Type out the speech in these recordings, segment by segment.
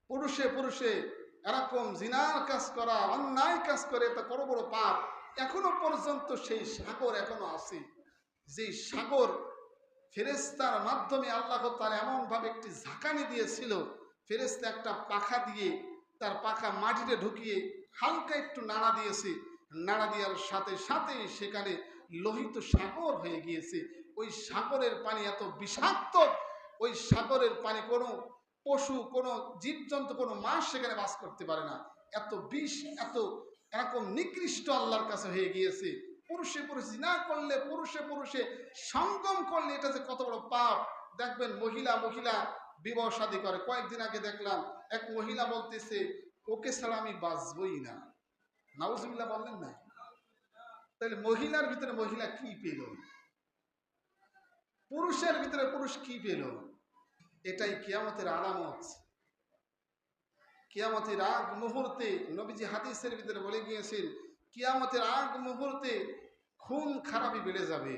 পুরুষে পুরুষে এরকম জিনার কাজ করা, অন্যায় কাজ করে, এটা বড় বড় পাপ। এখনো পর্যন্ত সেই সাগর এখনো আছে, যে সাগর ফেরেশতার মাধ্যমে আল্লাহ তাআলা এমন ভাবে একটি ঝাঁকানি দিয়েছিল, ফেরেশতা একটা পাখা দিয়ে তার পাখা মাটিতে ঢুকিয়ে হালকা একটু নাড়া দিয়েছে, নাড়া দেওয়ার সাথে সাথে সেখানে লোহিত সাগর হয়ে গিয়েছে। ওই সাগরের পানি এত বিষাক্ত, ওই সাগরের পানি কোনো পশু, কোনো জীবজন্তু, কোনো মাছ সেখানে বাস করতে পারে না। এত বিষ, এত এরকম নিকৃষ্ট আল্লাহর কাছে হয়ে গিয়েছে। পুরুষে পুরুষে জিনা করলে, পুরুষে পুরুষে সঙ্গম করলে এটা যে কত বড় পাপ। দেখবেন মহিলা মহিলা বিবাহ শাদী করে। কয়েকদিন আগে দেখলাম এক মহিলা বলতেছে, ওকে ছাড়া আমি বাঁচবই না। নাউজুবিল্লাহ বললেন না? তাহলে মহিলার ভিতরে মহিলা কি পেল, পুরুষের ভিতরে পুরুষ কি পেল? এটাই কিয়ামতের আলামত। কিয়ামতের আগ মুহূর্তে নবীজি হাদিসের ভিতরে বলে গিয়েছেন, কিয়ামতের আগ মুহূর্তে খুন খারাপি বেড়ে যাবে।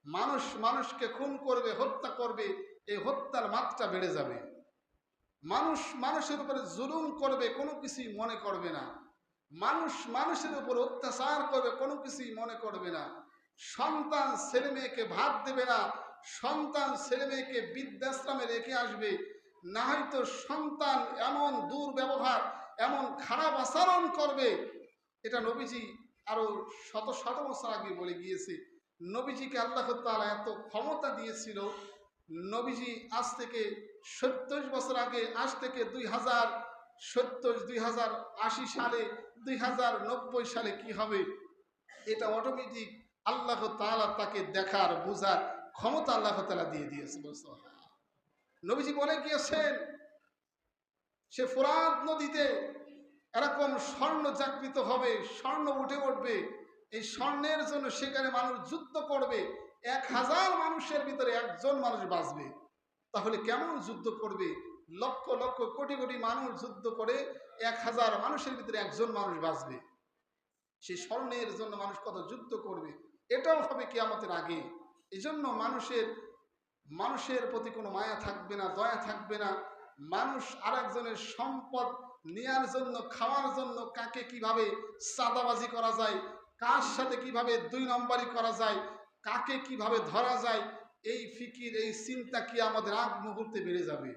মানুষ মানুষকে খুন করবে, হত্যা করবে, এই হত্যার মাত্রা বেড়ে যাবে। মানুষ মানুষের উপরে জুলুম করবে, কোনো কিছুই মনে করবে না। মানুষ মানুষের উপর অত্যাচার করবে, কোনো কিছুই মনে করবে না। সন্তান ছেলে মেয়েকে ভাত দেবে না, সন্তান ছেলে মেয়েকে বৃদ্ধাশ্রমে রেখে আসবে, না হয়তো সন্তান এমন দুর্ব্যবহার, এমন খারাপ আচরণ করবে। এটা নবীজি আরো শত শত বছর আগে বলে গিয়েছে। নবীজিকে আল্লাহ তাআলা এত ক্ষমতা দিয়েছিল, নবীজি আজ থেকে 70 বছর আগে, আজ থেকে 2070, 2080 সালে, 2090 সালে কি হবে, এটা অটোমেটিক আল্লাহ তাআলা তাকে দেখার বোঝার ক্ষমতা আল্লাহ তাআলা দিয়ে দিয়েছে। নবীজি বলে গিয়েছেন, সে ফোরাত নদীতে এরকম স্বর্ণ জাগৃত হবে, স্বর্ণ উঠে উঠবে। এই স্বর্ণের জন্য সেখানে মানুষ যুদ্ধ করবে। 1000 মানুষের ভিতরে একজন মানুষ বাঁচবে। তাহলে কেমন যুদ্ধ করবে? লক্ষ লক্ষ কোটি কোটি মানুষ যুদ্ধ করে 1000 মানুষের ভিতরে একজন মানুষ বাঁচবে। সেই স্বর্ণের জন্য মানুষ কত যুদ্ধ করবে। এটাও হবে কিয়ামতের আগে। এই জন্য মানুষের প্রতি কোনো মায়া থাকবে না, দয়া থাকবে না। মানুষ আরেকজনের সম্পদ নেয়ার জন্য, খাওয়ার জন্য কাকে কিভাবে চাঁদাবাজি করা যায়, কার সাথে কিভাবে 2 নম্বরই করা যায়, কাকে কিভাবে ধরা যায়, এই ফিকির, এই চিন্তা কিয়ামতের আগ মুহূর্তে বেড়ে যাবে।